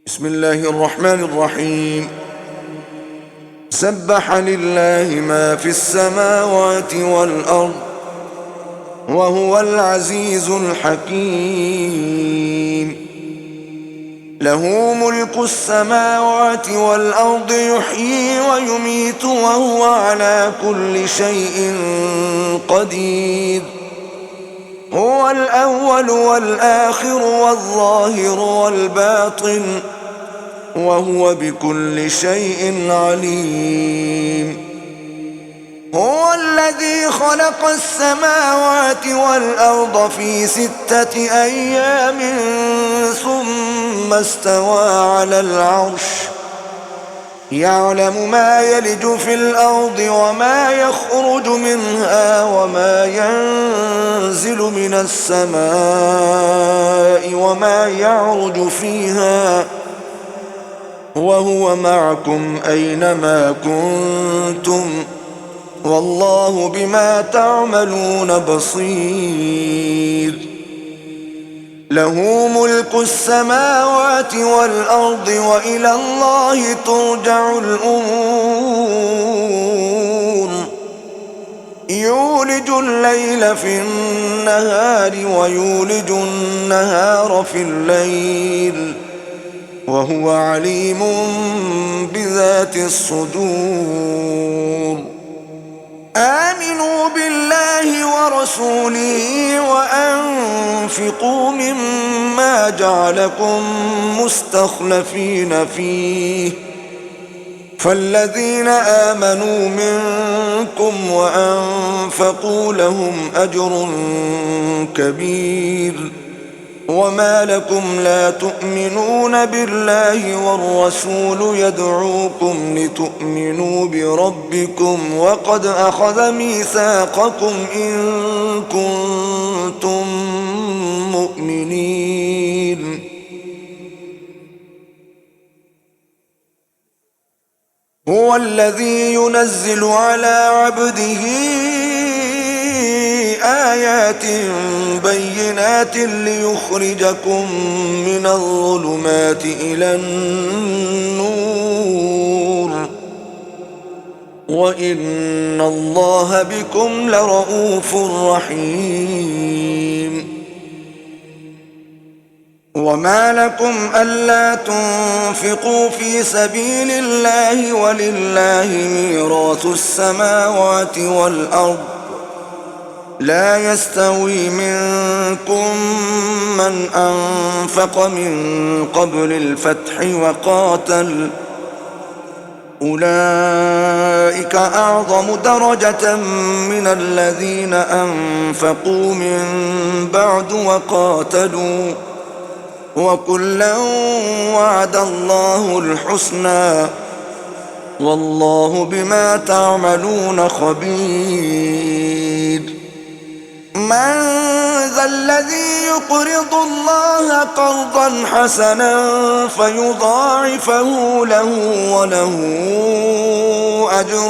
بسم الله الرحمن الرحيم. سبح لله ما في السماوات والأرض وهو العزيز الحكيم. له ملك السماوات والأرض يحيي ويميت وهو على كل شيء قدير. هو الأول والآخر والظاهر والباطن وهو بكل شيء عليم. هو الذي خلق السماوات والأرض في 6 أيام ثم استوى على العرش يعلم ما يلج في الأرض وما يخرج منها وما ينزل من السماء وما يعرج فيها وهو معكم أينما كنتم والله بما تعملون بصير. له ملك السماوات والأرض وإلى الله ترجع الأمور. يولج الليل في النهار ويولج النهار في الليل وهو عليم بذات الصدور. آمنوا بالله ورسوله وأنفقوا مما جعلكم مستخلفين فيه فالذين آمنوا منكم وأنفقوا لهم أجر كبير. وما لكم لا تؤمنون بالله والرسول يدعوكم لتؤمنوا بربكم وقد أخذ ميثاقكم إن كنتم مؤمنين. هو الذي ينزل على عبده آيات بينات ليخرجكم من الظلمات إلى النور وإن الله بكم لرؤوف رحيم. وما لكم ألا تنفقوا في سبيل الله ولله ميراث السماوات والأرض لا يستوي منكم من أنفق من قبل الفتح وقاتل أولئك أعظم درجة من الذين أنفقوا من بعد وقاتلوا وكلا وعد الله الحسنى والله بما تعملون خبير. من ذا الذي يقرض الله قرضا حسنا فيضاعفه له وله أجر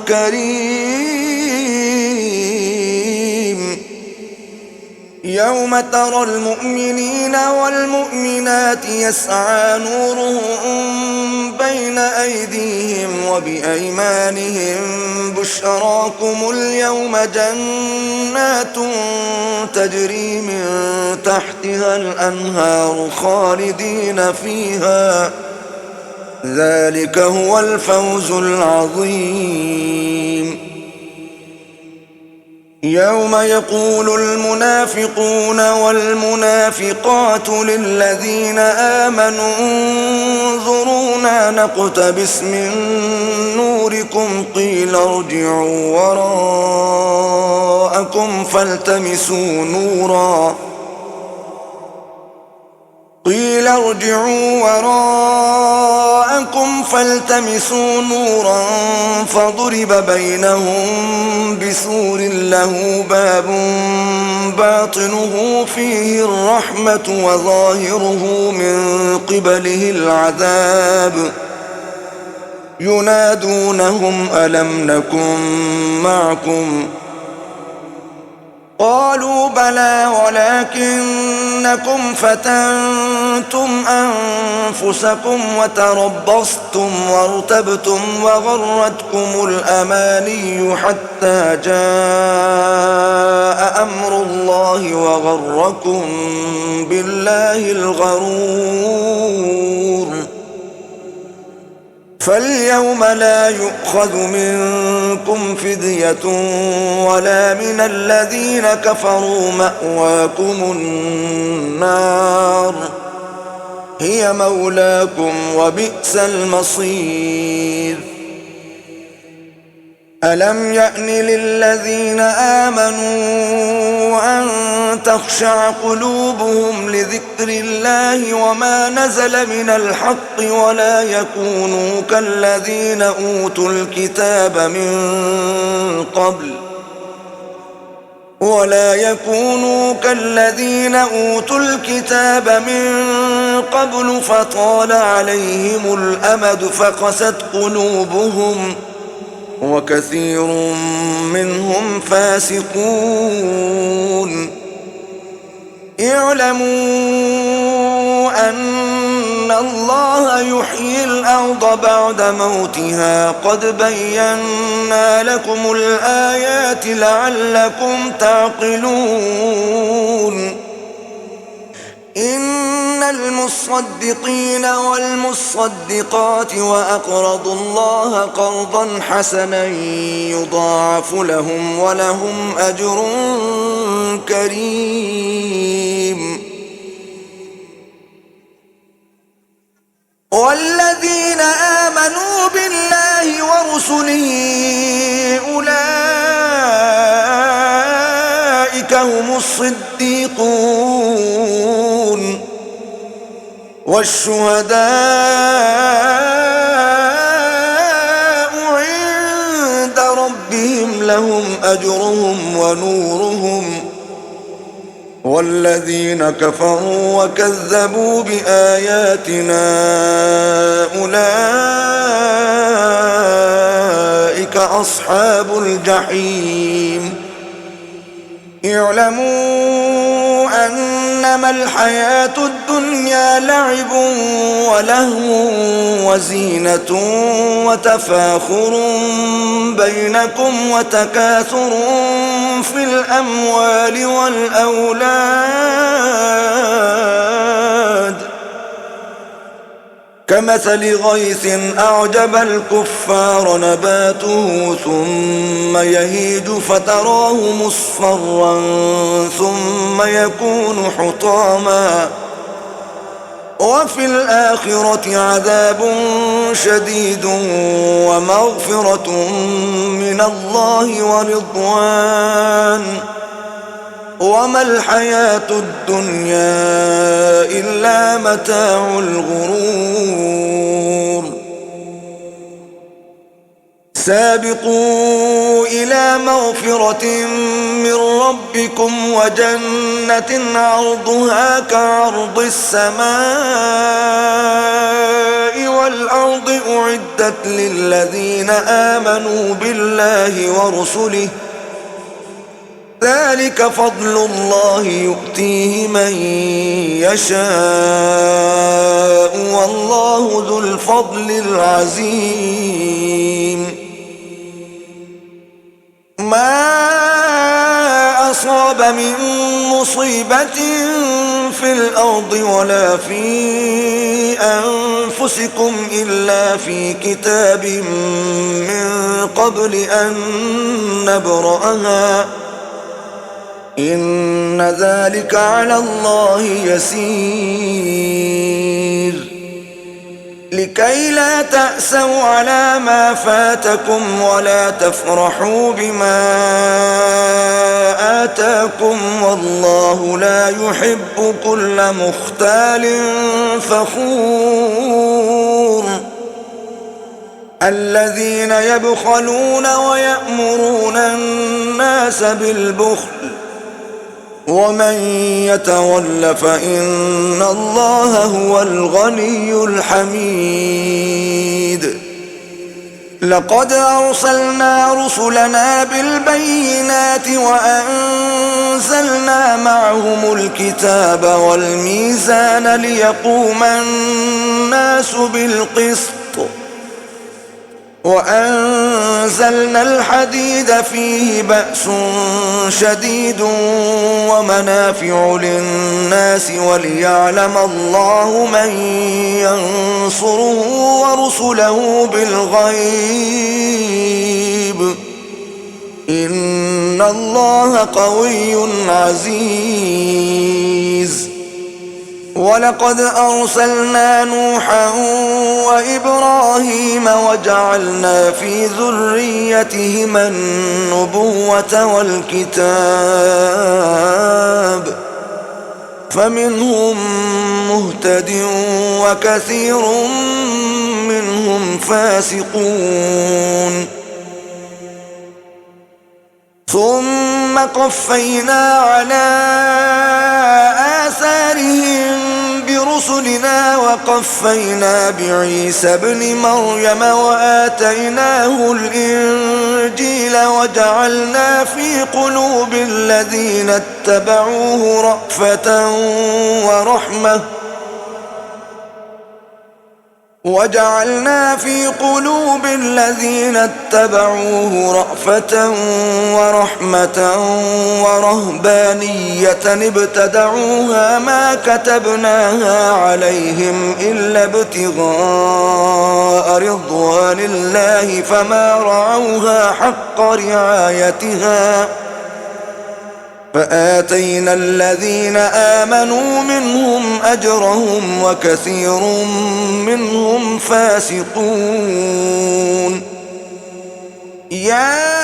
كريم. يوم ترى المؤمنين والمؤمنات يسعى نورهم بين أيديهم وبأيمانهم بشراكم اليوم جنات تجري من تحتها الأنهار خالدين فيها ذلك هو الفوز العظيم. يوم يقول المنافقون والمنافقات للذين آمنوا انظرونا نقتبس من نوركم قيل ارجعوا وراءكم فالتمسوا نورا فضرب بينهم بسور له باب باطنه فيه الرحمة وظاهره من قبله العذاب ينادونهم ألم نكن معكم قالوا بلى ولكنكم فتنتم أنفسكم وتربصتم وارتبتم وغرتكم الأماني حتى جاء أمر الله وغركم بالله الغرور. فاليوم لا يؤخذ منكم فدية ولا من الذين كفروا، مأواكم النار هي مولاكم وبئس المصير. ألم يأن للذين آمنوا أن تخشع قلوبهم لذكر الله وما نزل من الحق ولا يكونوا كالذين أوتوا الكتاب من قبل فطال عليهم الأمد فقست قلوبهم وكثير منهم فاسقون. اعلموا أن الله يحيي الأرض بعد موتها قد بينا لكم الآيات لعلكم تعقلون. إن المصدقين والمصدقات وأقرضوا الله قرضا حسنا يضاعف لهم ولهم أجر كريم. والذين آمنوا بالله ورسله أولئك هم الصديقون والشهداء عند ربهم لهم أجرهم ونورهم. والذين كفروا وكذبوا بآياتنا أولئك أصحاب الجحيم. اعلموا أنما الحياة الدنيا لعب ولهو وزينة وتفاخر بينكم وتكاثر في الأموال والأولاد كمثل غيث أعجب الكفار نباته ثم يهيج فتراه مصفرا ثم يكون حطاما وفي الآخرة عذاب شديد ومغفرة من الله ورضوان وما الحياة الدنيا إلا متاع الغرور. سابقوا إلى مغفرة من ربكم وجنة عرضها كعرض السماء والأرض أعدت للذين آمنوا بالله ورسله ذلك فضل الله يؤتيه من يشاء والله ذو الفضل العظيم. ما أصاب من مصيبة في الأرض ولا في أنفسكم إلا في كتاب من قبل أن نبرأها إن ذلك على الله يسير. لكي لا تأسوا على ما فاتكم ولا تفرحوا بما آتاكم والله لا يحب كل مختال فخور. الذين يبخلون ويأمرون الناس بالبخل ومن يتول فإن الله هو الغني الحميد. لقد أرسلنا رسلنا بالبينات وأنزلنا معهم الكتاب والميزان ليقوم الناس بالقسط وأنزلنا الحديد فيه بأس شديد ومنافع للناس وليعلم الله من ينصره ورسله بالغيب إن الله قوي عزيز. ولقد أرسلنا نوحا وإبراهيم وجعلنا في ذريتهما النبوة والكتاب فمنهم مهتد وكثير منهم فاسقون. ثم قفينا على آثارهم برسلنا وقفينا بعيسى ابن مريم وآتيناه الإنجيل وجعلنا في قلوب الذين اتبعوه رأفة ورحمة ورهبانية ابتدعوها ما كتبناها عليهم إلا ابتغاء رضوان الله فما رعوها حق رعايتها فآتينا الذين آمنوا منهم أجرهم وكثير منهم فاسقون. يا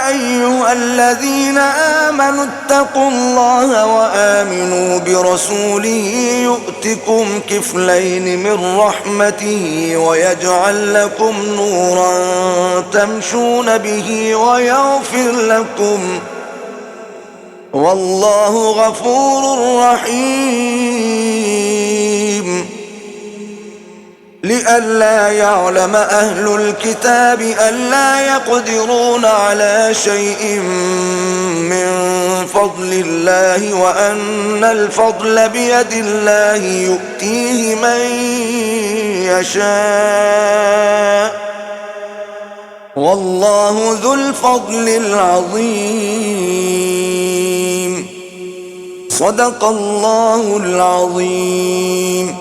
أيها الذين آمنوا اتقوا الله وآمنوا برسوله يؤتكم كفلين من رحمته ويجعل لكم نورا تمشون به ويغفر لكم والله غفور رحيم. لئلا يعلم أهل الكتاب ألا يقدرون على شيء من فضل الله وأن الفضل بيد الله يؤتيه من يشاء والله ذو الفضل العظيم. صدق الله العظيم.